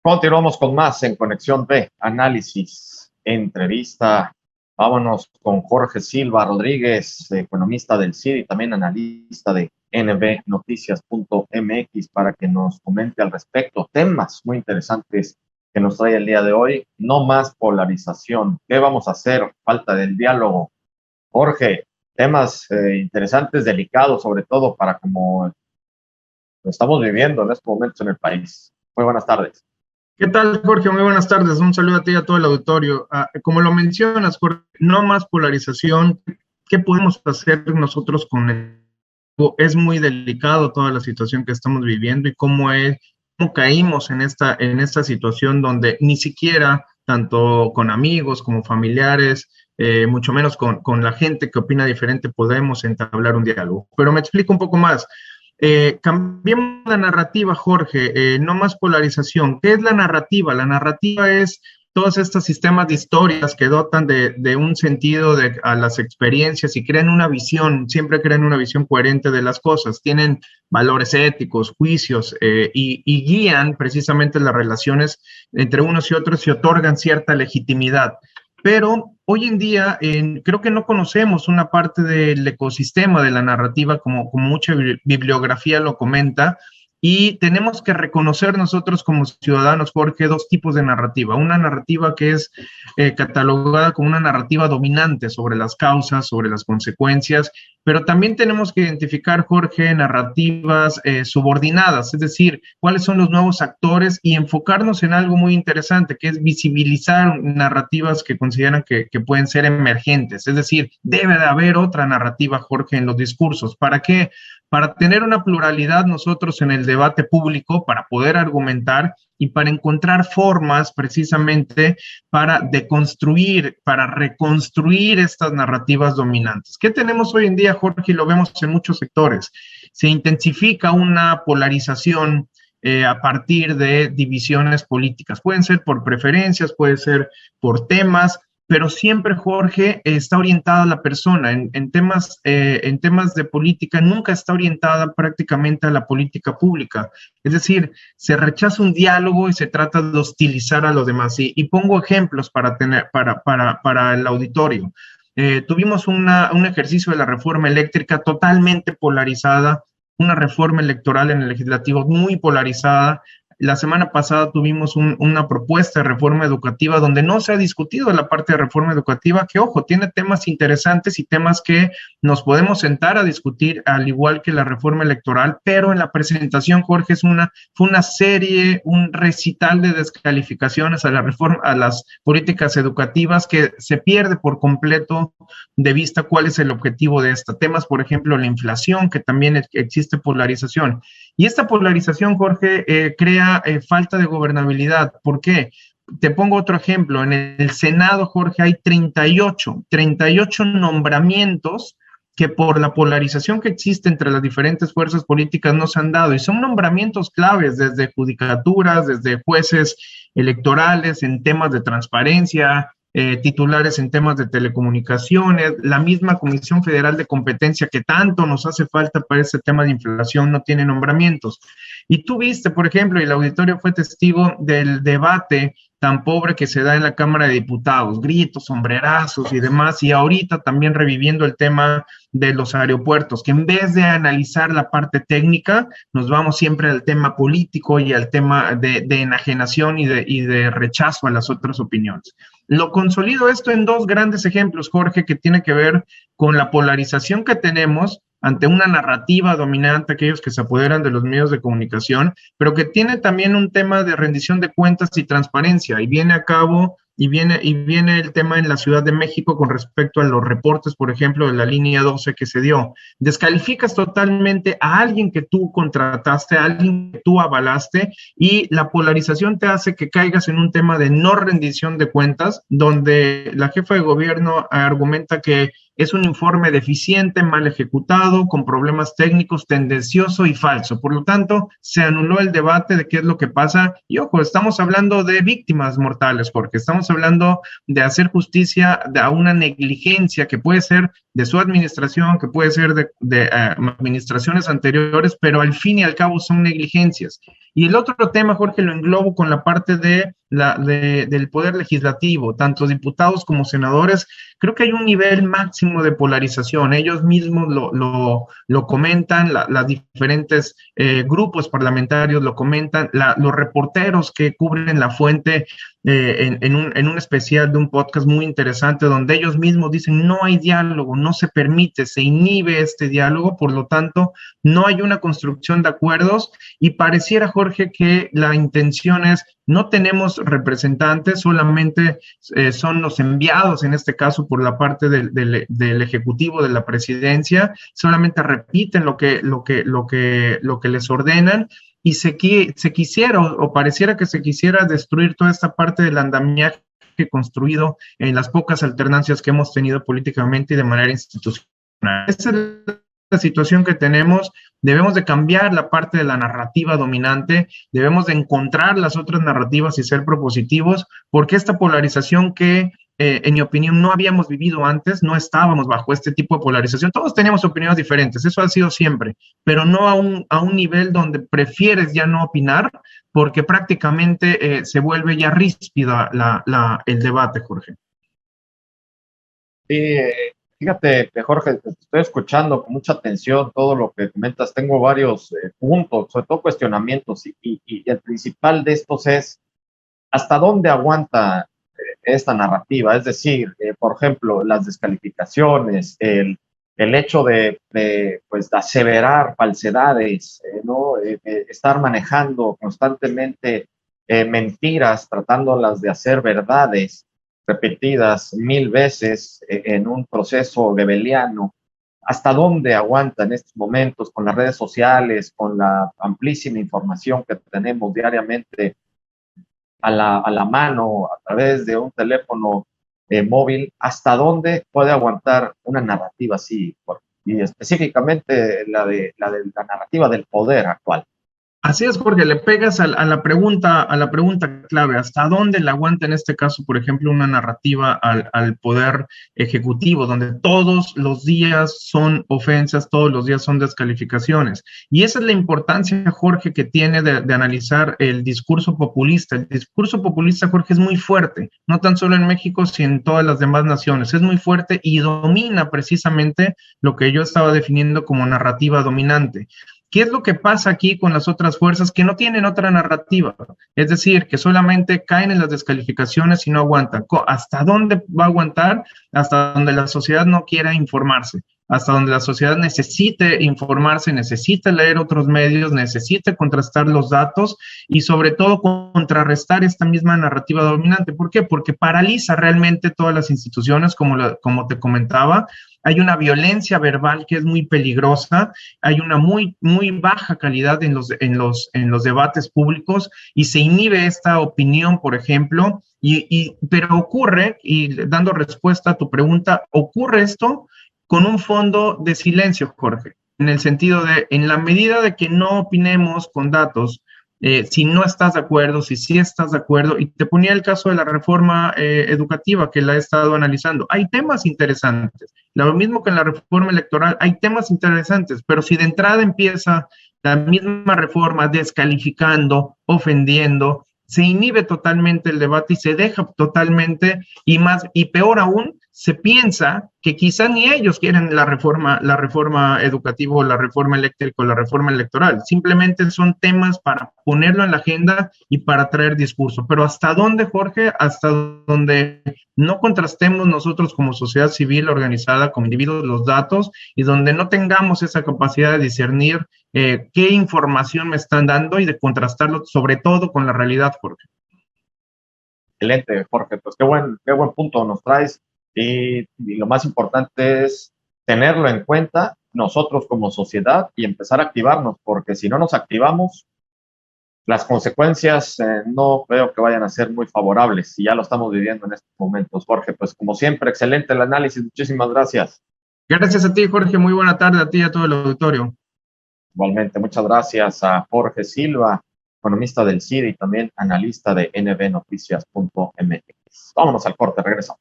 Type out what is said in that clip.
Continuamos con más en Conexión B, análisis, entrevista. Vámonos con Jorge Silva Rodríguez, economista del CID y también analista de nbnoticias.mx, para que nos comente al respecto temas muy interesantes que nos trae el día de hoy. No más polarización. ¿Qué vamos a hacer? Falta del diálogo. Jorge, temas interesantes, delicados, sobre todo para como lo estamos viviendo en estos momentos en el país. Muy buenas tardes. ¿Qué tal, Jorge? Muy buenas tardes. Un saludo a ti y a todo el auditorio. Como lo mencionas, Jorge, no más polarización. ¿Qué podemos hacer nosotros con esto? Es muy delicado toda la situación que estamos viviendo y cómo caímos en esta situación donde ni siquiera, tanto con amigos como familiares, mucho menos con la gente que opina diferente, podemos entablar un diálogo. Pero me explico un poco más. Cambiemos la narrativa, Jorge, no más polarización. ¿Qué es la narrativa? La narrativa es todos estos sistemas de historias que dotan de un sentido a las experiencias y crean una visión, siempre crean una visión coherente de las cosas, tienen valores éticos, juicios y guían precisamente las relaciones entre unos y otros y otorgan cierta legitimidad. Pero hoy en día creo que no conocemos una parte del ecosistema de la narrativa, como mucha bibliografía lo comenta, y tenemos que reconocer nosotros como ciudadanos, Jorge, dos tipos de narrativa. Una narrativa que es catalogada como una narrativa dominante sobre las causas, sobre las consecuencias, pero también tenemos que identificar, Jorge, narrativas subordinadas, es decir, cuáles son los nuevos actores y enfocarnos en algo muy interesante, que es visibilizar narrativas que consideran que pueden ser emergentes, es decir, debe de haber otra narrativa, Jorge, en los discursos. ¿Para qué? Para tener una pluralidad nosotros en el debate público, para poder argumentar y para encontrar formas precisamente para deconstruir, para reconstruir estas narrativas dominantes. ¿Qué tenemos hoy en día, Jorge? Y lo vemos en muchos sectores. Se intensifica una polarización a partir de divisiones políticas. Pueden ser por preferencias, puede ser por temas, pero siempre, Jorge, está orientada a la persona. En temas de política nunca está orientada prácticamente a la política pública. Es decir, se rechaza un diálogo y se trata de hostilizar a los demás. Y pongo ejemplos para el auditorio. Tuvimos un ejercicio de la reforma eléctrica totalmente polarizada, una reforma electoral en el legislativo muy polarizada. La semana pasada tuvimos una propuesta de reforma educativa donde no se ha discutido la parte de reforma educativa, que, ojo, tiene temas interesantes y temas que nos podemos sentar a discutir, al igual que la reforma electoral, pero en la presentación, Jorge, fue una serie, un recital de descalificaciones a las políticas educativas que se pierde por completo de vista cuál es el objetivo de esta. Temas, por ejemplo, la inflación, que también existe polarización. Y esta polarización, Jorge, crea falta de gobernabilidad. ¿Por qué? Te pongo otro ejemplo. En el Senado, Jorge, hay 38 nombramientos que por la polarización que existe entre las diferentes fuerzas políticas no se han dado. Y son nombramientos claves, desde judicaturas, desde jueces electorales, en temas de transparencia, titulares en temas de telecomunicaciones, la misma Comisión Federal de Competencia que tanto nos hace falta para ese tema de inflación no tiene nombramientos. Y tú viste, por ejemplo, y el auditorio fue testigo del debate tan pobre que se da en la Cámara de Diputados, gritos, sombrerazos y demás, y ahorita también reviviendo el tema de los aeropuertos, que en vez de analizar la parte técnica, nos vamos siempre al tema político y al tema de enajenación y de rechazo a las otras opiniones. Lo consolido esto en dos grandes ejemplos, Jorge, que tiene que ver con la polarización que tenemos ante una narrativa dominante, aquellos que se apoderan de los medios de comunicación, pero que tiene también un tema de rendición de cuentas y transparencia, y viene a cabo, y viene el tema en la Ciudad de México con respecto a los reportes, por ejemplo, de la línea 12 que se dio. Descalificas totalmente a alguien que tú contrataste, a alguien que tú avalaste, y la polarización te hace que caigas en un tema de no rendición de cuentas, donde la jefa de gobierno argumenta que es un informe deficiente, mal ejecutado, con problemas técnicos, tendencioso y falso. Por lo tanto, se anuló el debate de qué es lo que pasa. Y ojo, estamos hablando de víctimas mortales, porque estamos hablando de hacer justicia a una negligencia que puede ser de su administración, que puede ser de administraciones anteriores, pero al fin y al cabo son negligencias. Y el otro tema, Jorge, lo englobo con la parte del poder legislativo, tanto diputados como senadores. Creo que hay un nivel máximo de polarización. Ellos mismos lo comentan, las diferentes grupos parlamentarios lo comentan, los reporteros que cubren la fuente en un especial de un podcast muy interesante donde ellos mismos dicen no hay diálogo, no se permite, se inhibe este diálogo, por lo tanto no hay una construcción de acuerdos y pareciera, Jorge, que la intención es no tenemos representantes, solamente son los enviados, en este caso por la parte del Ejecutivo, de la Presidencia, solamente repiten lo que les ordenan y se quisiera o pareciera que se quisiera destruir toda esta parte del andamiaje construido en las pocas alternancias que hemos tenido políticamente y de manera institucional. Esa es la situación que tenemos. Debemos de cambiar la parte de la narrativa dominante, debemos de encontrar las otras narrativas y ser propositivos, porque esta polarización que en mi opinión, no habíamos vivido antes, no estábamos bajo este tipo de polarización. Todos teníamos opiniones diferentes, eso ha sido siempre, pero no a un nivel donde prefieres ya no opinar, porque prácticamente se vuelve ya ríspida el debate, Jorge. Sí, fíjate, Jorge, te estoy escuchando con mucha atención todo lo que comentas. Tengo varios puntos, sobre todo cuestionamientos, y el principal de estos es hasta dónde aguanta esta narrativa. Es decir, por ejemplo, las descalificaciones, el hecho pues, de aseverar falsedades, ¿no? Estar manejando constantemente mentiras, tratándolas de hacer verdades repetidas 1000 veces en un proceso webeliano. ¿Hasta dónde aguanta en estos momentos con las redes sociales, con la amplísima información que tenemos diariamente a la mano, a través de un teléfono móvil? ¿Hasta dónde puede aguantar una narrativa así? Y específicamente la narrativa del poder actual. Así es, Jorge, le pegas a la pregunta clave, ¿hasta dónde le aguanta en este caso, por ejemplo, una narrativa al poder ejecutivo, donde todos los días son ofensas, todos los días son descalificaciones? Y esa es la importancia, Jorge, que tiene de analizar el discurso populista. El discurso populista, Jorge, es muy fuerte, no tan solo en México, sino en todas las demás naciones. Es muy fuerte y domina precisamente lo que yo estaba definiendo como narrativa dominante. ¿Qué es lo que pasa aquí con las otras fuerzas que no tienen otra narrativa? Es decir, que solamente caen en las descalificaciones y no aguantan. ¿Hasta dónde va a aguantar? Hasta donde la sociedad no quiera informarse, hasta donde la sociedad necesite informarse, necesite leer otros medios, necesite contrastar los datos y sobre todo contrarrestar esta misma narrativa dominante. ¿Por qué? Porque paraliza realmente todas las instituciones, como te comentaba. Hay una violencia verbal que es muy peligrosa, hay una muy baja calidad en los debates públicos y se inhibe esta opinión, por ejemplo, pero ocurre, y dando respuesta a tu pregunta, ocurre esto con un fondo de silencio, Jorge, en el sentido de, en la medida de que no opinemos con datos, si no estás de acuerdo, si sí estás de acuerdo, y te ponía el caso de la reforma educativa que la he estado analizando. Hay temas interesantes, lo mismo que en la reforma electoral, hay temas interesantes, pero si de entrada empieza la misma reforma descalificando, ofendiendo, se inhibe totalmente el debate y se deja totalmente, y peor aún, se piensa que quizá ni ellos quieren la reforma educativa o la reforma eléctrica o la reforma electoral. Simplemente son temas para ponerlo en la agenda y para traer discurso. Pero ¿hasta dónde, Jorge? Hasta donde no contrastemos nosotros como sociedad civil organizada, como individuos, los datos y donde no tengamos esa capacidad de discernir qué información me están dando y de contrastarlo sobre todo con la realidad, Jorge. Excelente, Jorge. Pues qué buen punto nos traes. Y lo más importante es tenerlo en cuenta nosotros como sociedad y empezar a activarnos, porque si no nos activamos, las consecuencias no creo que vayan a ser muy favorables y ya lo estamos viviendo en estos momentos. Jorge, pues como siempre, excelente el análisis. Muchísimas gracias. Gracias a ti, Jorge. Muy buena tarde a ti y a todo el auditorio. Igualmente, muchas gracias a Jorge Silva, economista del CIDE y también analista de nbnoticias.mx. Vámonos al corte, regresamos.